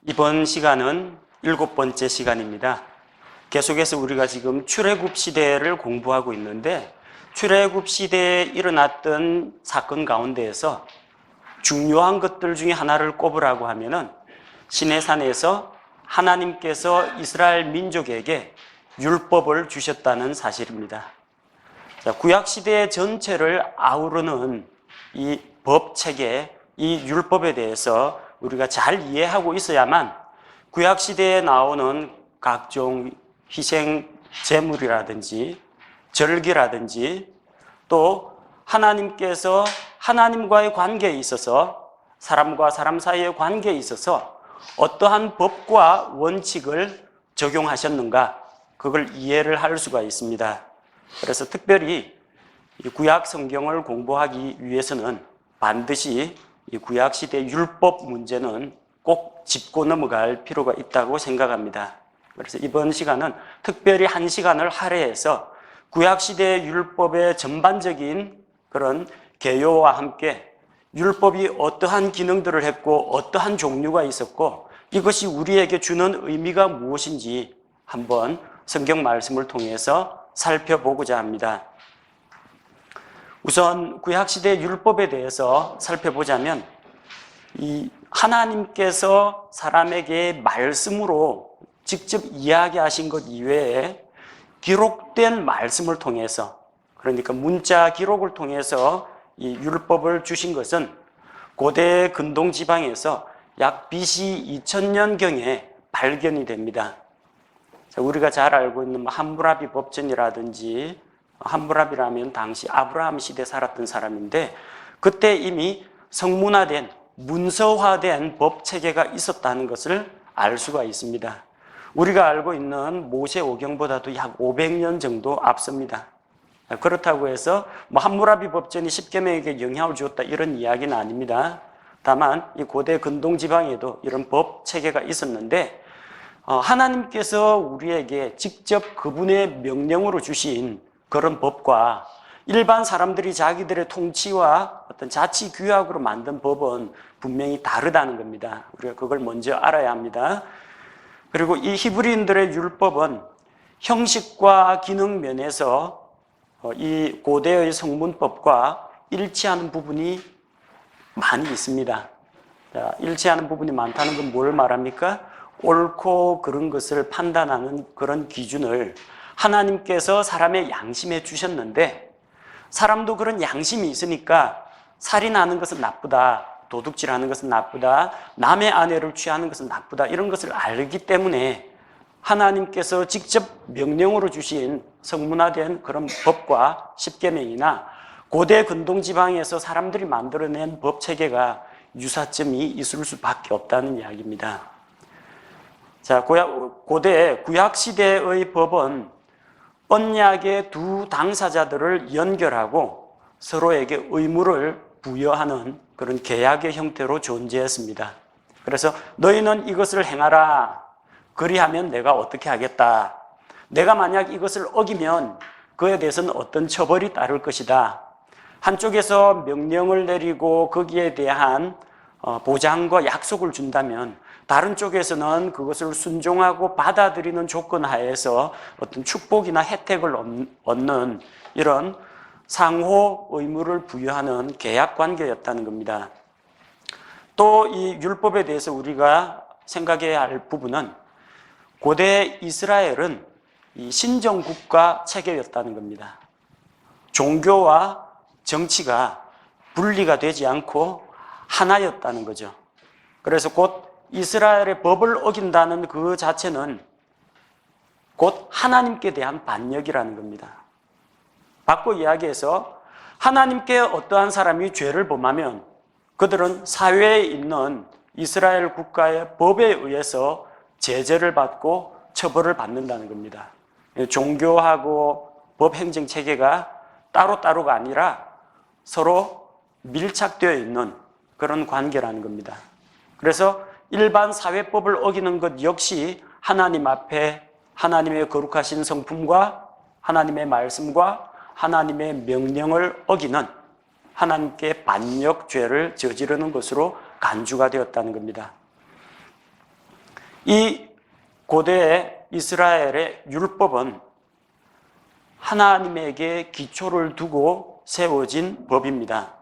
이번 시간은 7번째 시간입니다. 계속해서 우리가 지금 출애굽 시대를 공부하고 있는데, 출애굽 시대에 일어났던 사건 가운데에서 중요한 것들 중에 하나를 꼽으라고 하면은 시내산에서 하나님께서 이스라엘 민족에게 율법을 주셨다는 사실입니다. 구약 시대 전체를 아우르는 이 법체계, 이 율법에 대해서 우리가 잘 이해하고 있어야만 구약 시대에 나오는 각종 희생 제물이라든지 절기라든지 또 하나님께서 하나님과의 관계에 있어서 사람과 사람 사이의 관계에 있어서 어떠한 법과 원칙을 적용하셨는가, 그걸 이해를 할 수가 있습니다. 그래서 특별히 이 구약 성경을 공부하기 위해서는 반드시 이 구약 시대 율법 문제는 꼭 짚고 넘어갈 필요가 있다고 생각합니다. 그래서 이번 시간은 특별히 한 시간을 할애해서 구약 시대 율법의 전반적인 그런 개요와 함께 율법이 어떠한 기능들을 했고 어떠한 종류가 있었고 이것이 우리에게 주는 의미가 무엇인지 한번 성경 말씀을 통해서 살펴보고자 합니다. 우선 구약시대 율법에 대해서 살펴보자면 이 하나님께서 사람에게 말씀으로 직접 이야기하신 것 이외에 기록된 말씀을 통해서, 그러니까 문자 기록을 통해서 이 율법을 주신 것은 고대 근동 지방에서 약 BC 2000년경에 발견이 됩니다. 우리가 잘 알고 있는 함무라비 법전이라든지, 함무라비라면 당시 아브라함 시대에 살았던 사람인데 그때 이미 성문화된, 문서화된 법 체계가 있었다는 것을 알 수가 있습니다. 우리가 알고 있는 모세오경보다도 약 500년 정도 앞섭니다. 그렇다고 해서 함무라비 법전이 십계명에게 영향을 주었다 이런 이야기는 아닙니다. 다만 이 고대 근동 지방에도 이런 법 체계가 있었는데 하나님께서 우리에게 직접 그분의 명령으로 주신 그런 법과 일반 사람들이 자기들의 통치와 어떤 자치 규약으로 만든 법은 분명히 다르다는 겁니다. 우리가 그걸 먼저 알아야 합니다. 그리고 이 히브리인들의 율법은 형식과 기능 면에서 이 고대의 성문법과 일치하는 부분이 많이 있습니다. 일치하는 부분이 많다는 건 뭘 말합니까? 옳고 그른 것을 판단하는 그런 기준을 하나님께서 사람의 양심에 주셨는데 사람도 그런 양심이 있으니까 살인하는 것은 나쁘다, 도둑질하는 것은 나쁘다, 남의 아내를 취하는 것은 나쁘다 이런 것을 알기 때문에 하나님께서 직접 명령으로 주신 성문화된 그런 법과 십계명이나 고대 근동 지방에서 사람들이 만들어낸 법 체계가 유사점이 있을 수밖에 없다는 이야기입니다. 자, 고대 구약 시대의 법은 언약의 두 당사자들을 연결하고 서로에게 의무를 부여하는 그런 계약의 형태로 존재했습니다. 그래서 너희는 이것을 행하라. 그리하면 내가 어떻게 하겠다. 내가 만약 이것을 어기면 그에 대해서는 어떤 처벌이 따를 것이다. 한쪽에서 명령을 내리고 거기에 대한 보장과 약속을 준다면 다른 쪽에서는 그것을 순종하고 받아들이는 조건 하에서 어떤 축복이나 혜택을 얻는 이런 상호 의무를 부여하는 계약 관계였다는 겁니다. 또 이 율법에 대해서 우리가 생각해야 할 부분은 고대 이스라엘은 이 신정국가 체계였다는 겁니다. 종교와 정치가 분리가 되지 않고 하나였다는 거죠. 그래서 곧 이스라엘의 법을 어긴다는 그 자체는 곧 하나님께 대한 반역이라는 겁니다. 바꿔 이야기해서 하나님께 어떠한 사람이 죄를 범하면 그들은 사회에 있는 이스라엘 국가의 법에 의해서 제재를 받고 처벌을 받는다는 겁니다. 종교하고 법 행정 체계가 따로따로가 아니라 서로 밀착되어 있는 그런 관계라는 겁니다. 그래서 일반 사회법을 어기는 것 역시 하나님 앞에 하나님의 거룩하신 성품과 하나님의 말씀과 하나님의 명령을 어기는 하나님께 반역죄를 저지르는 것으로 간주가 되었다는 겁니다. 이 고대 이스라엘의 율법은 하나님에게 기초를 두고 세워진 법입니다.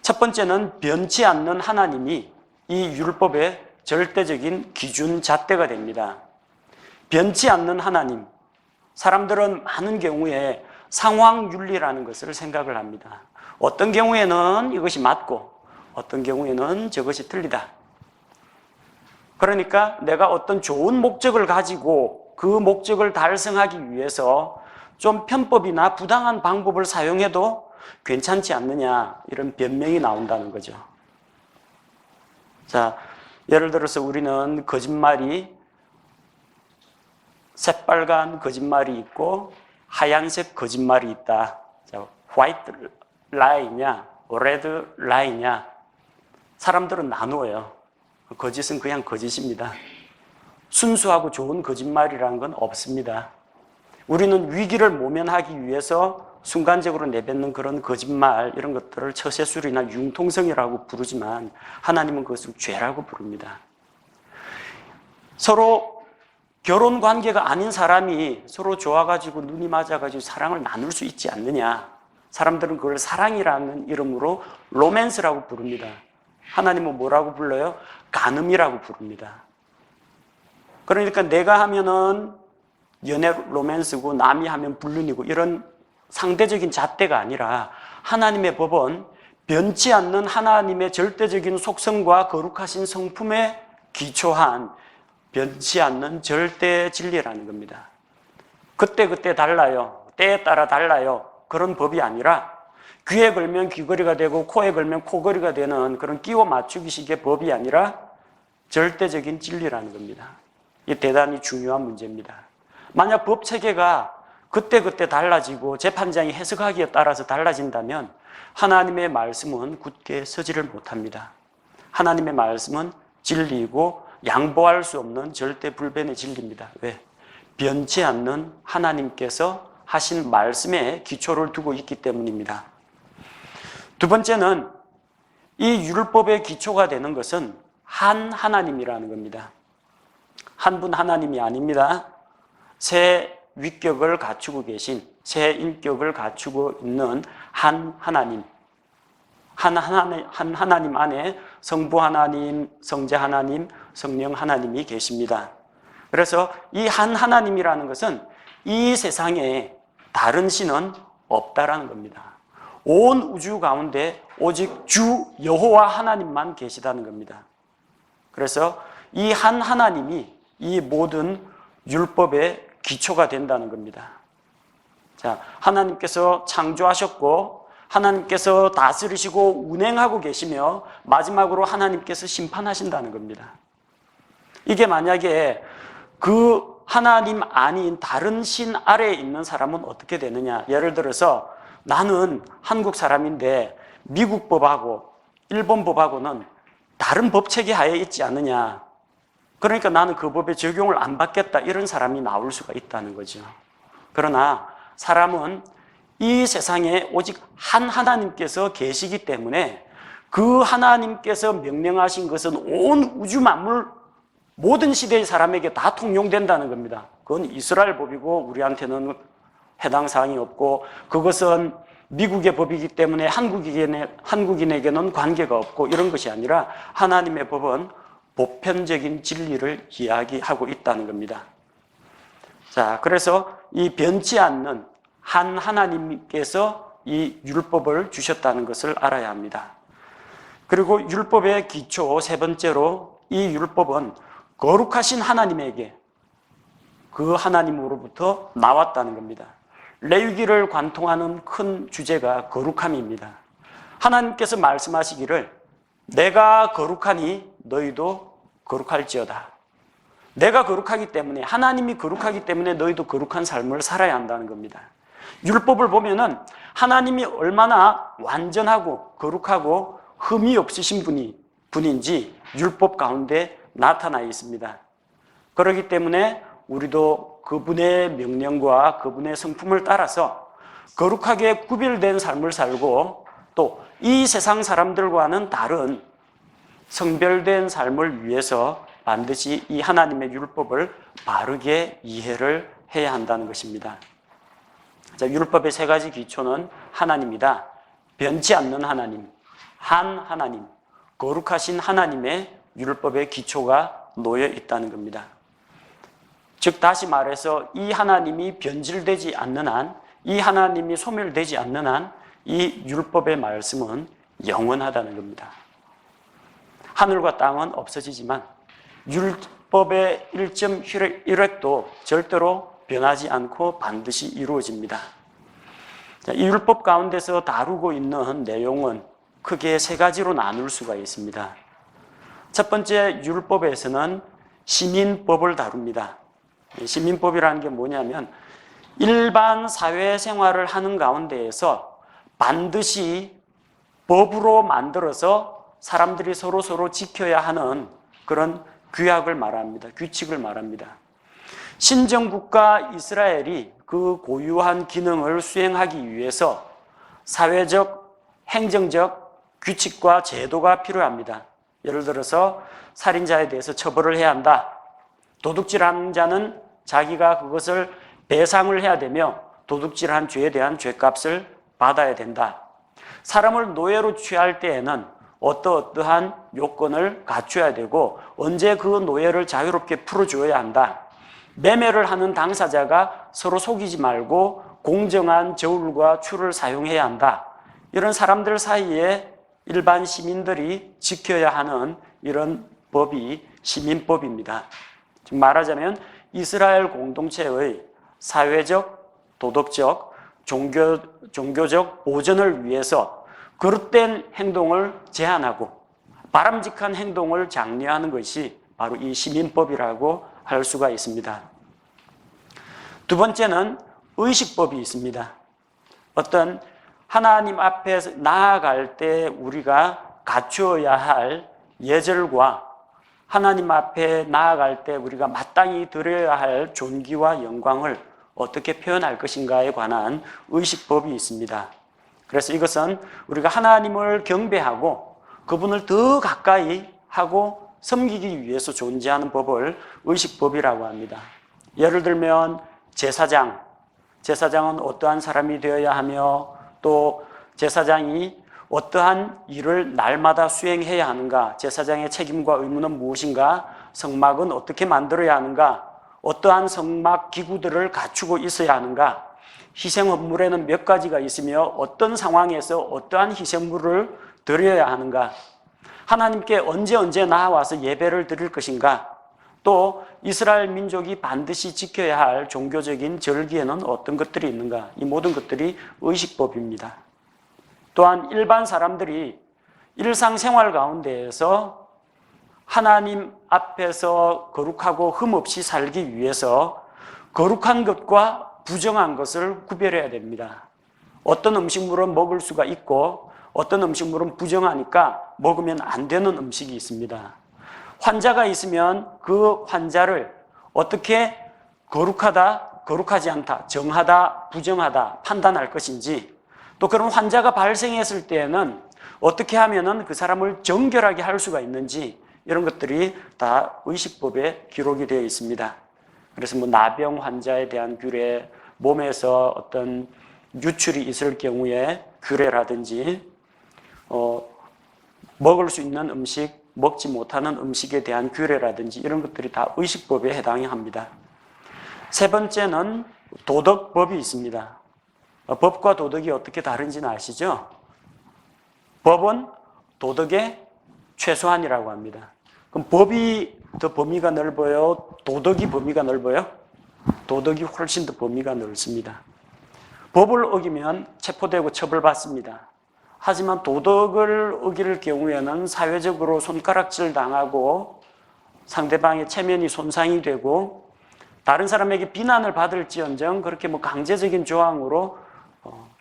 첫 번째는 변치 않는 하나님이 이 율법의 절대적인 기준 잣대가 됩니다. 변치 않는 하나님. 사람들은 많은 경우에 상황윤리라는 것을 생각을 합니다. 어떤 경우에는 이것이 맞고 어떤 경우에는 저것이 틀리다. 그러니까 내가 어떤 좋은 목적을 가지고 그 목적을 달성하기 위해서 좀 편법이나 부당한 방법을 사용해도 괜찮지 않느냐, 이런 변명이 나온다는 거죠. 자, 예를 들어서 우리는 거짓말이 새빨간 거짓말이 있고 하얀색 거짓말이 있다. 자, 화이트 라이냐, 레드 라이냐. 사람들은 나누어요. 거짓은 그냥 거짓입니다. 순수하고 좋은 거짓말이라는 건 없습니다. 우리는 위기를 모면하기 위해서 순간적으로 내뱉는 그런 거짓말, 이런 것들을 처세술이나 융통성이라고 부르지만 하나님은 그것을 죄라고 부릅니다. 서로 결혼 관계가 아닌 사람이 서로 좋아가지고 눈이 맞아가지고 사랑을 나눌 수 있지 않느냐. 사람들은 그걸 사랑이라는 이름으로 로맨스라고 부릅니다. 하나님은 뭐라고 불러요? 간음이라고 부릅니다. 그러니까 내가 하면은 연애 로맨스고 남이 하면 불륜이고 이런 상대적인 잣대가 아니라 하나님의 법은 변치 않는 하나님의 절대적인 속성과 거룩하신 성품에 기초한 변치 않는 절대 진리라는 겁니다. 그때그때 달라요. 때에 따라 달라요. 그런 법이 아니라 귀에 걸면 귀걸이가 되고 코에 걸면 코걸이가 되는 그런 끼워 맞추기식의 법이 아니라 절대적인 진리라는 겁니다. 이게 대단히 중요한 문제입니다. 만약 법 체계가 그때그때 달라지고 재판장이 해석하기에 따라서 달라진다면 하나님의 말씀은 굳게 서지를 못합니다. 하나님의 말씀은 진리이고 양보할 수 없는 절대 불변의 진리입니다. 왜? 변치 않는 하나님께서 하신 말씀에 기초를 두고 있기 때문입니다. 두 번째는 이 율법의 기초가 되는 것은 한 하나님이라는 겁니다. 한 분 하나님이 아닙니다. 세 위격을 갖추고 계신, 세 인격을 갖추고 있는 한 하나님. 한 하나님 안에 성부 하나님, 성자 하나님, 성령 하나님이 계십니다. 그래서 이 한 하나님이라는 것은 이 세상에 다른 신은 없다라는 겁니다. 온 우주 가운데 오직 주 여호와 하나님만 계시다는 겁니다. 그래서 이 한 하나님이 이 모든 율법의 기초가 된다는 겁니다. 자, 하나님께서 창조하셨고 하나님께서 다스리시고 운행하고 계시며 마지막으로 하나님께서 심판하신다는 겁니다. 이게 만약에 그 하나님 아닌 다른 신 아래에 있는 사람은 어떻게 되느냐. 예를 들어서 나는 한국 사람인데 미국 법하고 일본 법하고는 다른 법체계 하에 있지 않느냐. 그러니까 나는 그 법에 적용을 안 받겠다. 이런 사람이 나올 수가 있다는 거죠. 그러나 사람은 이 세상에 오직 한 하나님께서 계시기 때문에 그 하나님께서 명령하신 것은 온 우주 만물 모든 시대의 사람에게 다 통용된다는 겁니다. 그건 이스라엘 법이고 우리한테는 해당 사항이 없고 그것은 미국의 법이기 때문에 한국인에게는 관계가 없고 이런 것이 아니라 하나님의 법은 보편적인 진리를 이야기하고 있다는 겁니다. 자, 그래서 이 변치 않는 한 하나님께서 이 율법을 주셨다는 것을 알아야 합니다. 그리고 율법의 기초 세 번째로 이 율법은 거룩하신 하나님에게 그 하나님으로부터 나왔다는 겁니다. 레위기를 관통하는 큰 주제가 거룩함입니다. 하나님께서 말씀하시기를 내가 거룩하니 너희도 거룩할지어다. 내가 거룩하기 때문에 하나님이 거룩하기 때문에 너희도 거룩한 삶을 살아야 한다는 겁니다. 율법을 보면은 하나님이 얼마나 완전하고 거룩하고 흠이 없으신 분인지 율법 가운데 나타나 있습니다. 그렇기 때문에 우리도 그분의 명령과 그분의 성품을 따라서 거룩하게 구별된 삶을 살고 또 이 세상 사람들과는 다른 성별된 삶을 위해서 반드시 이 하나님의 율법을 바르게 이해를 해야 한다는 것입니다. 자, 율법의 세 가지 기초는 하나님이다. 변치 않는 하나님, 한 하나님, 거룩하신 하나님의 율법의 기초가 놓여 있다는 겁니다. 즉 다시 말해서 이 하나님이 변질되지 않는 한, 이 하나님이 소멸되지 않는 한 이 율법의 말씀은 영원하다는 겁니다. 하늘과 땅은 없어지지만 율법의 1.1획도 절대로 변하지 않고 반드시 이루어집니다. 이 율법 가운데서 다루고 있는 내용은 크게 세 가지로 나눌 수가 있습니다. 첫 번째, 율법에서는 시민법을 다룹니다. 시민법이라는 게 뭐냐면 일반 사회생활을 하는 가운데에서 반드시 법으로 만들어서 사람들이 서로 지켜야 하는 그런 규약을 말합니다. 규칙을 말합니다. 신정국가 이스라엘이 그 고유한 기능을 수행하기 위해서 사회적, 행정적 규칙과 제도가 필요합니다. 예를 들어서 살인자에 대해서 처벌을 해야 한다. 도둑질하는 자는 자기가 그것을 배상을 해야 되며 도둑질한 죄에 대한 죄값을 받아야 된다. 사람을 노예로 취할 때에는 어떠한 요건을 갖춰야 되고 언제 그 노예를 자유롭게 풀어줘야 한다. 매매를 하는 당사자가 서로 속이지 말고 공정한 저울과 추를 사용해야 한다. 이런 사람들 사이에 일반 시민들이 지켜야 하는 이런 법이 시민법입니다. 즉 말하자면 이스라엘 공동체의 사회적, 도덕적, 종교적 보전을 위해서 그릇된 행동을 제한하고 바람직한 행동을 장려하는 것이 바로 이 시민법이라고 할 수가 있습니다. 두 번째는 의식법이 있습니다. 어떤 하나님 앞에 나아갈 때 우리가 갖추어야 할 예절과 하나님 앞에 나아갈 때 우리가 마땅히 드려야 할 존귀와 영광을 어떻게 표현할 것인가에 관한 의식법이 있습니다. 그래서 이것은 우리가 하나님을 경배하고 그분을 더 가까이 하고 섬기기 위해서 존재하는 법을 의식법이라고 합니다. 예를 들면 제사장은 어떠한 사람이 되어야 하며 또 제사장이 어떠한 일을 날마다 수행해야 하는가, 제사장의 책임과 의무는 무엇인가, 성막은 어떻게 만들어야 하는가, 어떠한 성막 기구들을 갖추고 있어야 하는가, 희생 헌물에는 몇 가지가 있으며 어떤 상황에서 어떠한 희생물을 드려야 하는가, 하나님께 언제 나와서 예배를 드릴 것인가, 또 이스라엘 민족이 반드시 지켜야 할 종교적인 절기에는 어떤 것들이 있는가, 이 모든 것들이 의식법입니다. 또한 일반 사람들이 일상생활 가운데에서 하나님 앞에서 거룩하고 흠없이 살기 위해서 거룩한 것과 부정한 것을 구별해야 됩니다. 어떤 음식물은 먹을 수가 있고 어떤 음식물은 부정하니까 먹으면 안 되는 음식이 있습니다. 환자가 있으면 그 환자를 어떻게 거룩하다, 거룩하지 않다, 정하다, 부정하다 판단할 것인지, 또 그런 환자가 발생했을 때에는 어떻게 하면은 그 사람을 정결하게 할 수가 있는지, 이런 것들이 다 의식법에 기록이 되어 있습니다. 그래서 나병 환자에 대한 규례, 몸에서 어떤 유출이 있을 경우에 규례라든지, 먹을 수 있는 음식, 먹지 못하는 음식에 대한 규례라든지 이런 것들이 다 의식법에 해당이 합니다. 세 번째는 도덕법이 있습니다. 법과 도덕이 어떻게 다른지는 아시죠? 법은 도덕의 최소한이라고 합니다. 그럼 법이 더 범위가 넓어요? 도덕이 범위가 넓어요? 도덕이 훨씬 더 범위가 넓습니다. 법을 어기면 체포되고 처벌받습니다. 하지만 도덕을 어길 경우에는 사회적으로 손가락질 당하고 상대방의 체면이 손상이 되고 다른 사람에게 비난을 받을지언정 그렇게 강제적인 조항으로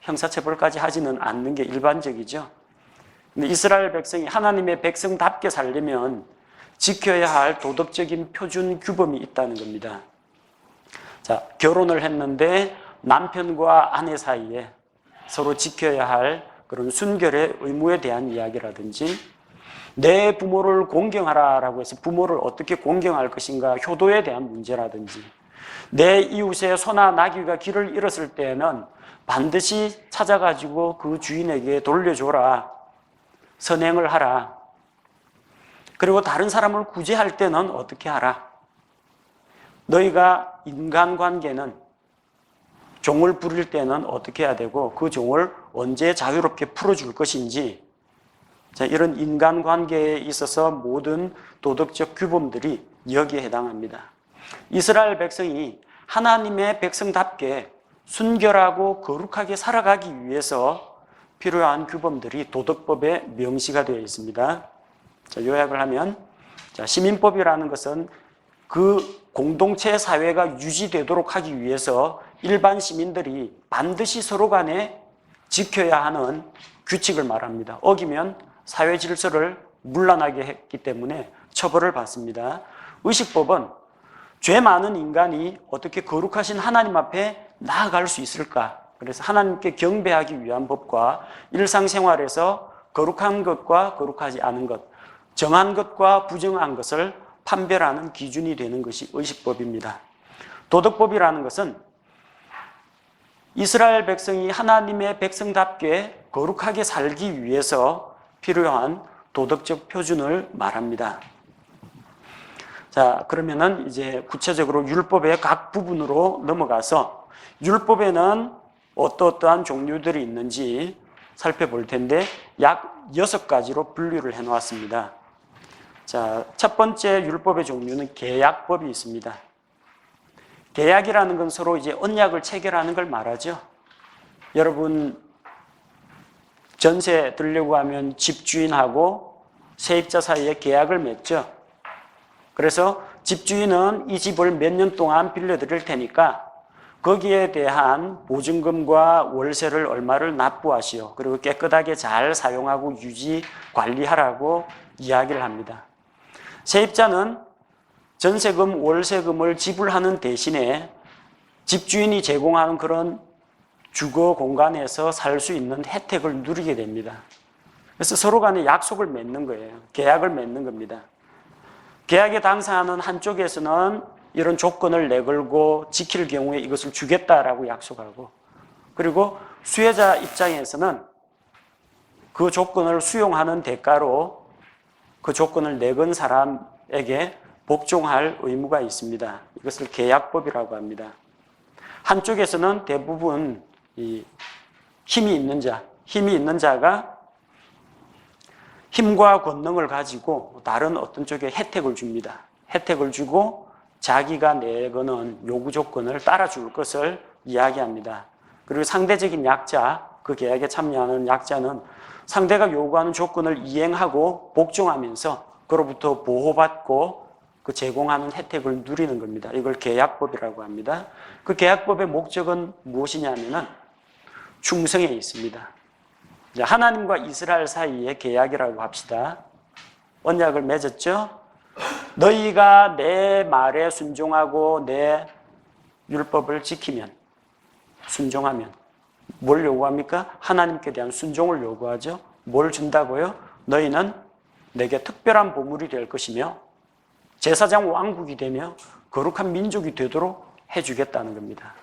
형사처벌까지 하지는 않는 게 일반적이죠. 근데 이스라엘 백성이 하나님의 백성답게 살려면 지켜야 할 도덕적인 표준 규범이 있다는 겁니다. 자, 결혼을 했는데 남편과 아내 사이에 서로 지켜야 할 그런 순결의 의무에 대한 이야기라든지, 내 부모를 공경하라라고 해서 부모를 어떻게 공경할 것인가, 효도에 대한 문제라든지, 내 이웃의 소나 나귀가 길을 잃었을 때에는 반드시 찾아가지고 그 주인에게 돌려줘라, 선행을 하라. 그리고 다른 사람을 구제할 때는 어떻게 하라. 너희가 인간관계는 종을 부릴 때는 어떻게 해야 되고 그 종을 언제 자유롭게 풀어줄 것인지, 이런 인간관계에 있어서 모든 도덕적 규범들이 여기에 해당합니다. 이스라엘 백성이 하나님의 백성답게 순결하고 거룩하게 살아가기 위해서 필요한 규범들이 도덕법에 명시가 되어 있습니다. 요약을 하면, 시민법이라는 것은 그 공동체 사회가 유지되도록 하기 위해서 일반 시민들이 반드시 서로 간에 지켜야 하는 규칙을 말합니다. 어기면 사회 질서를 문란하게 했기 때문에 처벌을 받습니다. 의식법은 죄 많은 인간이 어떻게 거룩하신 하나님 앞에 나아갈 수 있을까? 그래서 하나님께 경배하기 위한 법과 일상생활에서 거룩한 것과 거룩하지 않은 것, 정한 것과 부정한 것을 판별하는 기준이 되는 것이 의식법입니다. 도덕법이라는 것은 이스라엘 백성이 하나님의 백성답게 거룩하게 살기 위해서 필요한 도덕적 표준을 말합니다. 자, 그러면은 이제 구체적으로 율법의 각 부분으로 넘어가서 율법에는 어떠한 종류들이 있는지 살펴볼 텐데 약 6가지로 분류를 해 놓았습니다. 자, 첫 번째 율법의 종류는 계약법이 있습니다. 계약이라는 건 서로 이제 언약을 체결하는 걸 말하죠. 여러분, 전세 들려고 하면 집주인하고 세입자 사이에 계약을 맺죠. 그래서 집주인은 이 집을 몇 년 동안 빌려드릴 테니까 거기에 대한 보증금과 월세를 얼마를 납부하시오. 그리고 깨끗하게 잘 사용하고 유지, 관리하라고 이야기를 합니다. 세입자는 전세금, 월세금을 지불하는 대신에 집주인이 제공하는 그런 주거 공간에서 살 수 있는 혜택을 누리게 됩니다. 그래서 서로 간에 약속을 맺는 거예요. 계약을 맺는 겁니다. 계약에 당사하는 한쪽에서는 이런 조건을 내걸고 지킬 경우에 이것을 주겠다라고 약속하고, 그리고 수혜자 입장에서는 그 조건을 수용하는 대가로 그 조건을 내건 사람에게 복종할 의무가 있습니다. 이것을 계약법이라고 합니다. 한쪽에서는 대부분 힘이 있는 자가 힘과 권능을 가지고 다른 어떤 쪽에 혜택을 줍니다. 혜택을 주고 자기가 내거는 요구 조건을 따라줄 것을 이야기합니다. 그리고 상대적인 약자, 그 계약에 참여하는 약자는 상대가 요구하는 조건을 이행하고 복종하면서 그로부터 보호받고 그 제공하는 혜택을 누리는 겁니다. 이걸 계약법이라고 합니다. 그 계약법의 목적은 무엇이냐면은 충성에 있습니다. 하나님과 이스라엘 사이의 계약이라고 합시다. 언약을 맺었죠? 너희가 내 말에 순종하고 내 율법을 지키면, 순종하면 뭘 요구합니까? 하나님께 대한 순종을 요구하죠. 뭘 준다고요? 너희는 내게 특별한 보물이 될 것이며 제사장 왕국이 되며 거룩한 민족이 되도록 해주겠다는 겁니다.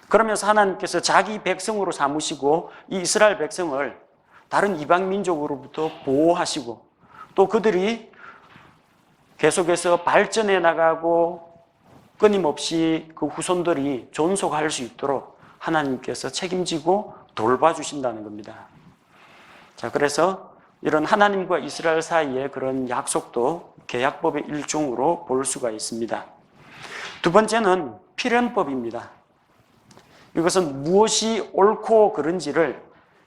그러면서 하나님께서 자기 백성으로 삼으시고 이 이스라엘 백성을 다른 이방 민족으로부터 보호하시고 또 그들이 계속해서 발전해 나가고 끊임없이 그 후손들이 존속할 수 있도록 하나님께서 책임지고 돌봐주신다는 겁니다. 자, 그래서 이런 하나님과 이스라엘 사이의 그런 약속도 계약법의 일종으로 볼 수가 있습니다. 두 번째는 필연법입니다. 이것은 무엇이 옳고 그른지를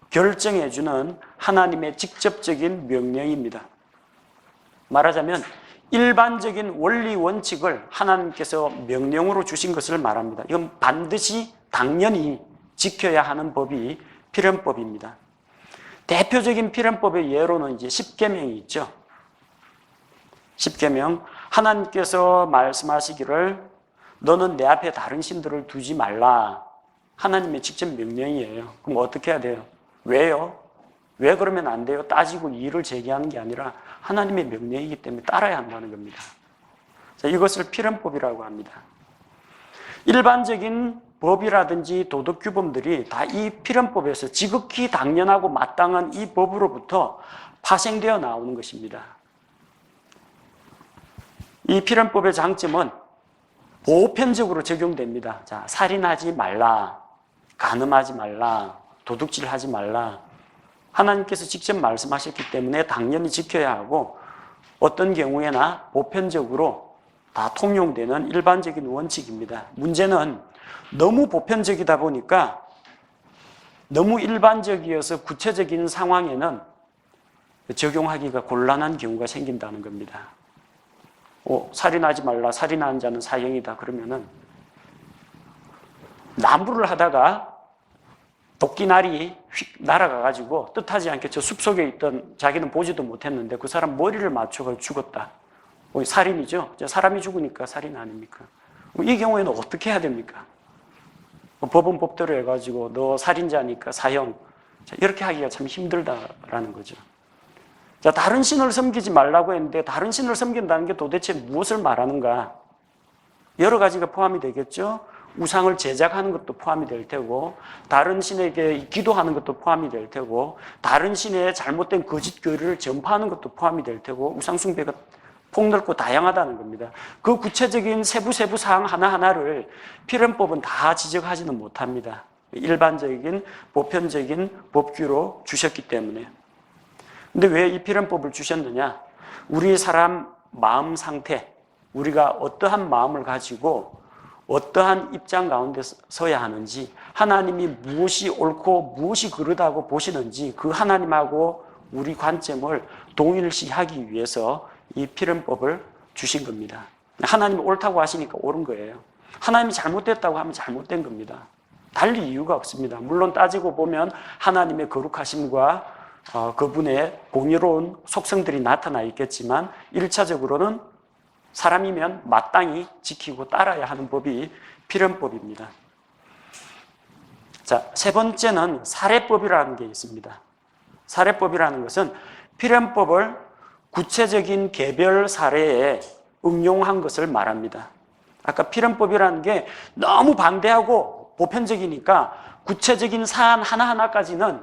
결정해주는 하나님의 직접적인 명령입니다. 말하자면 일반적인 원리 원칙을 하나님께서 명령으로 주신 것을 말합니다. 이건 반드시 당연히 지켜야 하는 법이 필연법입니다. 대표적인 필연법의 예로는 이제 십계명이 있죠. 십계명, 하나님께서 말씀하시기를 너는 내 앞에 다른 신들을 두지 말라. 하나님의 직접 명령이에요. 그럼 어떻게 해야 돼요? 왜요? 왜 그러면 안 돼요? 따지고 이의를 제기하는 게 아니라 하나님의 명령이기 때문에 따라야 한다는 겁니다. 자, 이것을 필연법이라고 합니다. 일반적인 법이라든지 도덕 규범들이 다 이 필연법에서 지극히 당연하고 마땅한 이 법으로부터 파생되어 나오는 것입니다. 이 필연법의 장점은 보편적으로 적용됩니다. 자, 살인하지 말라, 간음하지 말라, 도둑질하지 말라. 하나님께서 직접 말씀하셨기 때문에 당연히 지켜야 하고 어떤 경우에나 보편적으로 다 통용되는 일반적인 원칙입니다. 문제는 너무 보편적이다 보니까 너무 일반적이어서 구체적인 상황에는 적용하기가 곤란한 경우가 생긴다는 겁니다. 살인하지 말라, 살인한 자는 사형이다 그러면은 나무를 하다가 도끼날이 휙 날아가가지고 뜻하지 않게 저 숲속에 있던 자기는 보지도 못했는데 그 사람 머리를 맞춰서 죽었다. 살인이죠. 사람이 죽으니까 살인 아닙니까? 이 경우에는 어떻게 해야 됩니까? 법은 법대로 해가지고 너 살인자니까 사형. 이렇게 하기가 참 힘들다라는 거죠. 자, 다른 신을 섬기지 말라고 했는데 다른 신을 섬긴다는 게 도대체 무엇을 말하는가? 여러 가지가 포함이 되겠죠. 우상을 제작하는 것도 포함이 될 테고 다른 신에게 기도하는 것도 포함이 될 테고 다른 신의 잘못된 거짓 교리를 전파하는 것도 포함이 될 테고 우상 숭배가 폭넓고 다양하다는 겁니다. 그 구체적인 세부 사항 하나하나를 필연법은 다 지적하지는 못합니다. 일반적인 보편적인 법규로 주셨기 때문에. 근데 왜 이 필연법을 주셨느냐? 우리 사람 마음 상태, 우리가 어떠한 마음을 가지고 어떠한 입장 가운데 서야 하는지, 하나님이 무엇이 옳고 무엇이 그르다고 보시는지 그 하나님하고 우리 관점을 동일시하기 위해서 이 필연법을 주신 겁니다. 하나님이 옳다고 하시니까 옳은 거예요. 하나님이 잘못됐다고 하면 잘못된 겁니다. 달리 이유가 없습니다. 물론 따지고 보면 하나님의 거룩하심과 그분의 공의로운 속성들이 나타나 있겠지만 1차적으로는 사람이면 마땅히 지키고 따라야 하는 법이 필연법입니다. 자, 세 번째는 사례법이라는 게 있습니다. 사례법이라는 것은 필연법을 구체적인 개별 사례에 응용한 것을 말합니다. 아까 필연법이라는 게 너무 방대하고 보편적이니까 구체적인 사안 하나하나까지는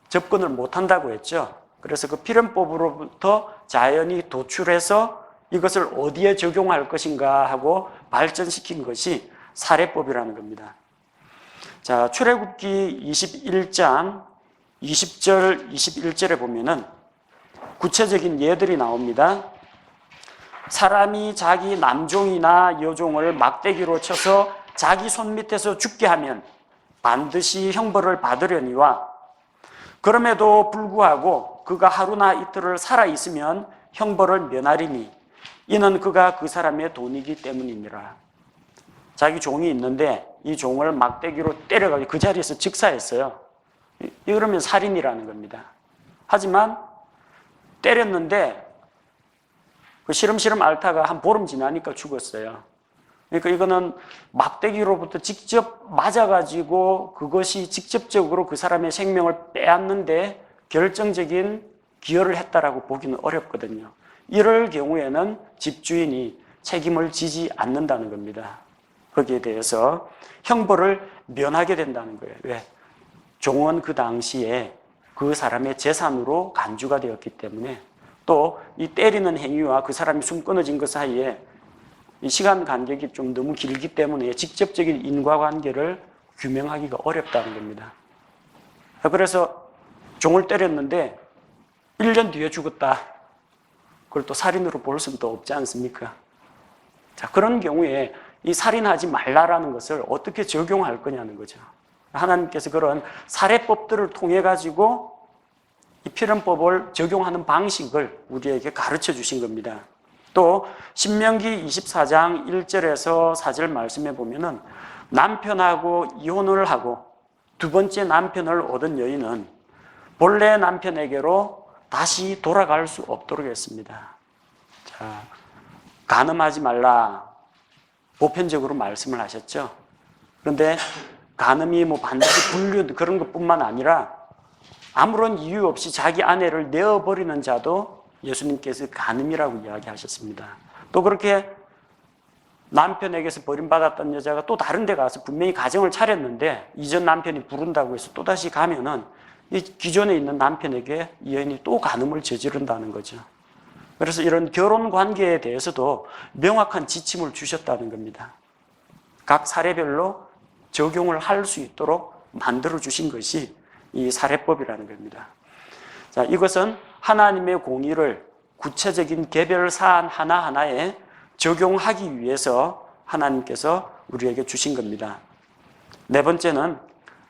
접근을 못한다고 했죠. 그래서 그 필연법으로부터 자연히 도출해서 이것을 어디에 적용할 것인가 하고 발전시킨 것이 사례법이라는 겁니다. 자, 출애굽기 21장 20절, 21절에 보면은 구체적인 예들이 나옵니다. 사람이 자기 남종이나 여종을 막대기로 쳐서 자기 손 밑에서 죽게 하면 반드시 형벌을 받으려니와 그럼에도 불구하고 그가 하루나 이틀을 살아있으면 형벌을 면하리니 이는 그가 그 사람의 돈이기 때문이니라. 자기 종이 있는데 이 종을 막대기로 때려가지고 그 자리에서 즉사했어요. 이러면 살인이라는 겁니다. 하지만 때렸는데 그 시름시름 앓다가 한 보름 지나니까 죽었어요. 그러니까 이거는 막대기로부터 직접 맞아가지고 그것이 직접적으로 그 사람의 생명을 빼앗는데 결정적인 기여를 했다라고 보기는 어렵거든요. 이럴 경우에는 집주인이 책임을 지지 않는다는 겁니다. 거기에 대해서 형벌을 면하게 된다는 거예요. 왜? 종은 그 당시에 그 사람의 재산으로 간주가 되었기 때문에 또 이 때리는 행위와 그 사람이 숨 끊어진 것 사이에 이 시간 간격이 좀 너무 길기 때문에 직접적인 인과관계를 규명하기가 어렵다는 겁니다. 그래서 종을 때렸는데 1년 뒤에 죽었다. 그걸 또 살인으로 볼 수는 또 없지 않습니까? 자, 그런 경우에 이 살인하지 말라라는 것을 어떻게 적용할 거냐는 거죠. 하나님께서 그런 사례법들을 통해 가지고 이 필연법을 적용하는 방식을 우리에게 가르쳐 주신 겁니다. 또 신명기 24장 1절에서 4절 말씀에 보면은 남편하고 이혼을 하고 두 번째 남편을 얻은 여인은 본래 남편에게로 다시 돌아갈 수 없도록 했습니다. 자, 간음하지 말라 보편적으로 말씀을 하셨죠. 그런데 간음이 반드시 불륜 그런 것뿐만 아니라 아무런 이유 없이 자기 아내를 내어버리는 자도 예수님께서 간음이라고 이야기하셨습니다. 또 그렇게 남편에게서 버림받았던 여자가 또 다른 데 가서 분명히 가정을 차렸는데 이전 남편이 부른다고 해서 또다시 가면은 이 기존에 있는 남편에게 이 여인이 또 간음을 저지른다는 거죠. 그래서 이런 결혼 관계에 대해서도 명확한 지침을 주셨다는 겁니다. 각 사례별로 적용을 할 수 있도록 만들어 주신 것이 이 사례법이라는 겁니다. 자, 이것은 하나님의 공의를 구체적인 개별 사안 하나하나에 적용하기 위해서 하나님께서 우리에게 주신 겁니다. 네 번째는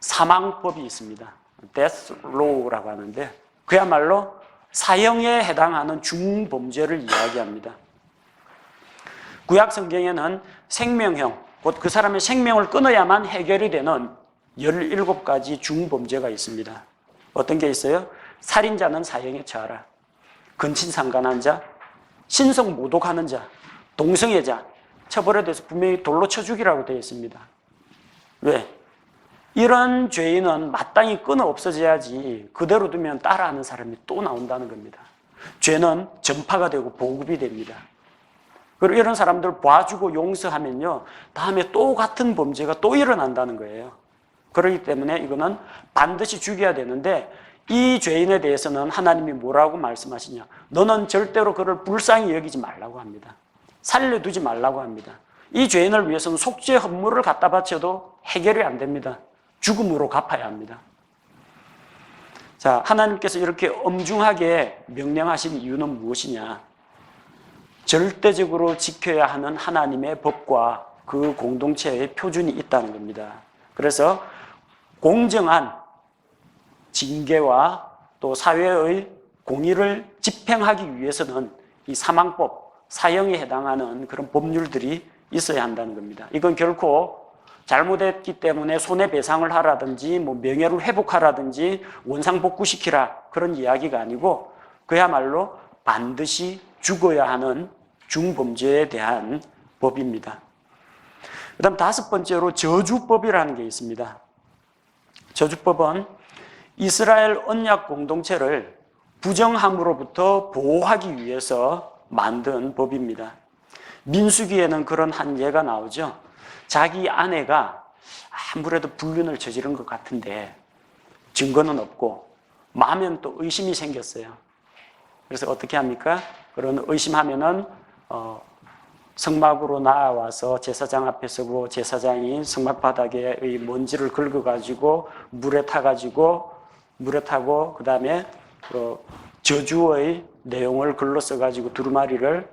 사망법이 있습니다. death law라고 하는데 그야말로 사형에 해당하는 중범죄를 이야기합니다. 구약 성경에는 생명형, 곧 그 사람의 생명을 끊어야만 해결이 되는 17가지 중범죄가 있습니다. 어떤 게 있어요? 살인자는 사형에 처하라. 근친상간한 자, 신성 모독하는 자, 동성애자, 처벌에 대해서 분명히 돌로 쳐 죽이라고 되어 있습니다. 왜? 이런 죄인은 마땅히 끊어 없어져야지 그대로 두면 따라하는 사람이 또 나온다는 겁니다. 죄는 전파가 되고 보급이 됩니다. 그리고 이런 사람들 봐주고 용서하면요, 다음에 또 같은 범죄가 또 일어난다는 거예요. 그렇기 때문에 이거는 반드시 죽여야 되는데 이 죄인에 대해서는 하나님이 뭐라고 말씀하시냐? 너는 절대로 그를 불쌍히 여기지 말라고 합니다. 살려두지 말라고 합니다. 이 죄인을 위해서는 속죄 헌물을 갖다 바쳐도 해결이 안 됩니다. 죽음으로 갚아야 합니다. 자, 하나님께서 이렇게 엄중하게 명령하신 이유는 무엇이냐? 절대적으로 지켜야 하는 하나님의 법과 그 공동체의 표준이 있다는 겁니다. 그래서 공정한 징계와 또 사회의 공의를 집행하기 위해서는 이 사망법, 사형에 해당하는 그런 법률들이 있어야 한다는 겁니다. 이건 결코 잘못했기 때문에 손해배상을 하라든지 뭐 명예를 회복하라든지 원상복구시키라 그런 이야기가 아니고 그야말로 반드시 죽어야 하는 중범죄에 대한 법입니다. 그 다음 다섯 번째로 저주법이라는 게 있습니다. 저주법은 이스라엘 언약 공동체를 부정함으로부터 보호하기 위해서 만든 법입니다. 민수기에는 그런 한 예가 나오죠. 자기 아내가 아무래도 불륜을 저지른 것 같은데 증거는 없고 마음엔 또 의심이 생겼어요. 그래서 어떻게 합니까? 그런 의심하면은 성막으로 나와서 제사장 앞에 서고 제사장이 성막 바닥에 먼지를 긁어가지고 물에 타고 그 다음에 저주의 내용을 글로 써가지고 두루마리를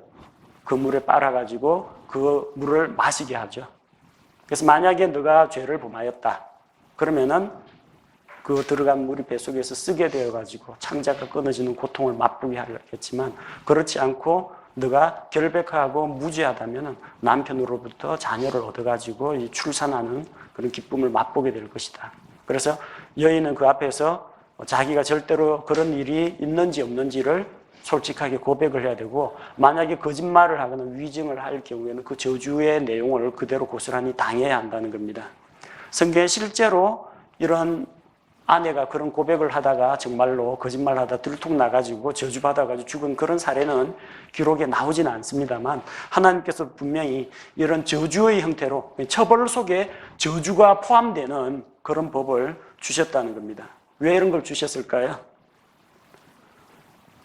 그 물에 빨아가지고 그 물을 마시게 하죠. 그래서 만약에 너가 죄를 범하였다 그러면은 그 들어간 물이 뱃속에서 쓰게 되어가지고 창자가 끊어지는 고통을 맛보게 하겠지만 그렇지 않고 너가 결백하고 무죄하다면 남편으로부터 자녀를 얻어가지고 출산하는 그런 기쁨을 맛보게 될 것이다. 그래서 여인은 그 앞에서 자기가 절대로 그런 일이 있는지 없는지를 솔직하게 고백을 해야 되고 만약에 거짓말을 하거나 위증을 할 경우에는 그 저주의 내용을 그대로 고스란히 당해야 한다는 겁니다. 성경에 실제로 이런 아내가 그런 고백을 하다가 정말로 거짓말하다 들통나가지고 저주받아가지고 죽은 그런 사례는 기록에 나오지는 않습니다만 하나님께서 분명히 이런 저주의 형태로 처벌 속에 저주가 포함되는 그런 법을 주셨다는 겁니다. 왜 이런 걸 주셨을까요?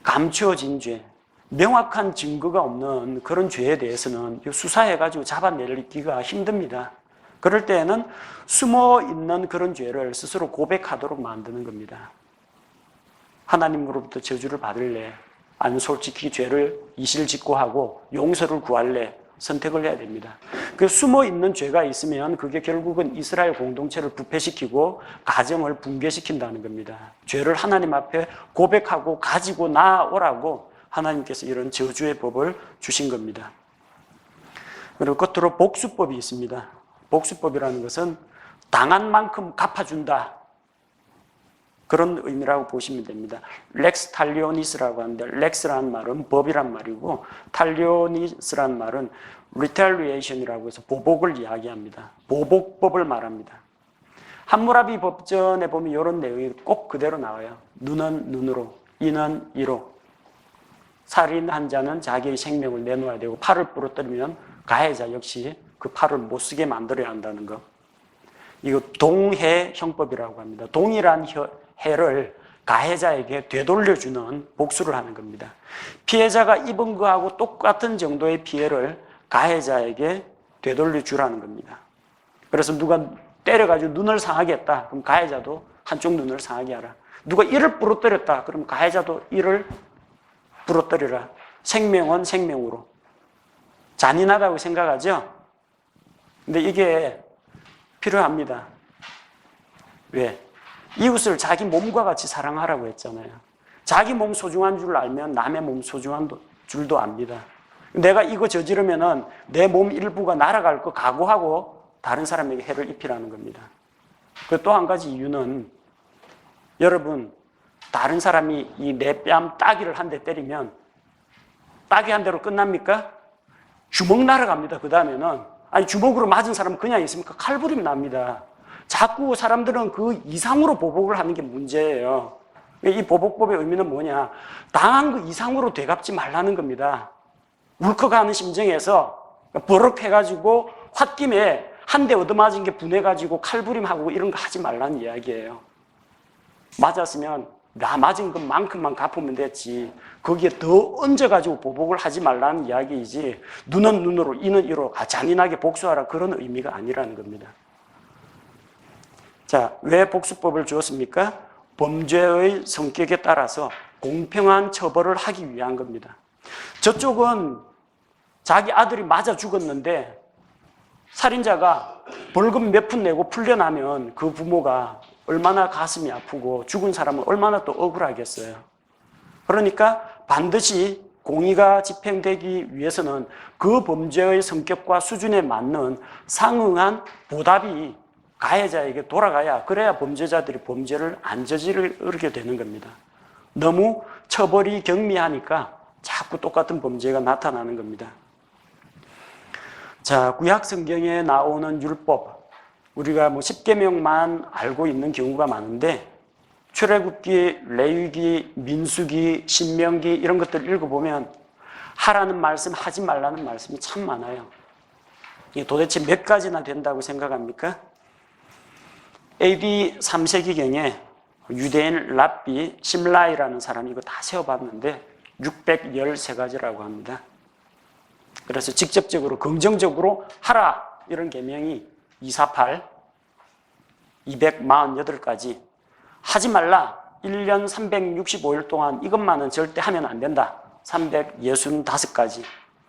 감추어진 죄, 명확한 증거가 없는 그런 죄에 대해서는 수사해가지고 잡아내기가 힘듭니다. 그럴 때에는 숨어 있는 그런 죄를 스스로 고백하도록 만드는 겁니다. 하나님으로부터 저주를 받을래? 아니면 솔직히 죄를 이실직고하고 용서를 구할래? 선택을 해야 됩니다. 그 숨어 있는 죄가 있으면 그게 결국은 이스라엘 공동체를 부패시키고 가정을 붕괴시킨다는 겁니다. 죄를 하나님 앞에 고백하고 가지고 나오라고 하나님께서 이런 저주의 법을 주신 겁니다. 그리고 끝으로 복수법이 있습니다. 복수법이라는 것은 당한 만큼 갚아준다. 그런 의미라고 보시면 됩니다. 렉스 탈리오니스라고 하는데 렉스라는 말은 법이란 말이고 탈리오니스라는 말은 retaliation이라고 해서 보복을 이야기합니다. 보복법을 말합니다. 함무라비 법전에 보면 이런 내용이 꼭 그대로 나와요. 눈은 눈으로, 이는 이로. 살인한 자는 자기의 생명을 내놓아야 되고 팔을 부러뜨리면 가해자 역시 그 팔을 못 쓰게 만들어야 한다는 거. 이거 동해 형법이라고 합니다. 동일한 해를 가해자에게 되돌려주는 복수를 하는 겁니다. 피해자가 입은 거하고 똑같은 정도의 피해를 가해자에게 되돌려주라는 겁니다. 그래서 누가 때려가지고 눈을 상하게 했다. 그럼 가해자도 한쪽 눈을 상하게 하라. 누가 이를 부러뜨렸다. 그럼 가해자도 이를 부러뜨리라. 생명은 생명으로. 잔인하다고 생각하죠? 근데 이게 필요합니다. 왜? 이웃을 자기 몸과 같이 사랑하라고 했잖아요. 자기 몸 소중한 줄 알면 남의 몸 소중한 줄도 압니다. 내가 이거 저지르면은 내 몸 일부가 날아갈 거 각오하고 다른 사람에게 해를 입히라는 겁니다. 그 또 한 가지 이유는 여러분, 다른 사람이 이 내 뺨 따귀를 한 대 때리면 따귀 한 대로 끝납니까? 주먹 날아갑니다. 그 다음에는 아니 주먹으로 맞은 사람은 그냥 있습니까? 칼부림 납니다. 자꾸 사람들은 그 이상으로 보복을 하는 게 문제예요. 이 보복법의 의미는 뭐냐? 당한 그 이상으로 되갚지 말라는 겁니다. 울컥하는 심정에서 버럭해가지고 홧김에 한 대 얻어맞은 게 분해가지고 칼부림하고 이런 거 하지 말라는 이야기예요. 맞았으면 나 맞은 것만큼만 갚으면 됐지. 거기에 더 얹어가지고 보복을 하지 말라는 이야기이지 눈은 눈으로 이는 이로 잔인하게 복수하라 그런 의미가 아니라는 겁니다. 자, 왜 복수법을 주었습니까? 범죄의 성격에 따라서 공평한 처벌을 하기 위한 겁니다. 저쪽은 자기 아들이 맞아 죽었는데 살인자가 벌금 몇 푼 내고 풀려나면 그 부모가 얼마나 가슴이 아프고 죽은 사람은 얼마나 또 억울하겠어요. 그러니까 반드시 공의가 집행되기 위해서는 그 범죄의 성격과 수준에 맞는 상응한 보답이 가해자에게 돌아가야 그래야 범죄자들이 범죄를 안 저지르게 되는 겁니다. 너무 처벌이 경미하니까 자꾸 똑같은 범죄가 나타나는 겁니다. 자, 구약 성경에 나오는 율법, 우리가 뭐 10계명만 알고 있는 경우가 많은데 출애굽기, 레위기, 민수기, 신명기 이런 것들 읽어보면 하라는 말씀, 하지 말라는 말씀이 참 많아요. 이게 도대체 몇 가지나 된다고 생각합니까? AD 3세기경에 유대인 랍비 심라이라는 사람이 이거 다 세워봤는데 613가지라고 합니다. 그래서 직접적으로 긍정적으로 하라 이런 계명이 248, 248가지. 하지 말라 1년 365일 동안 이것만은 절대 하면 안 된다. 365가지.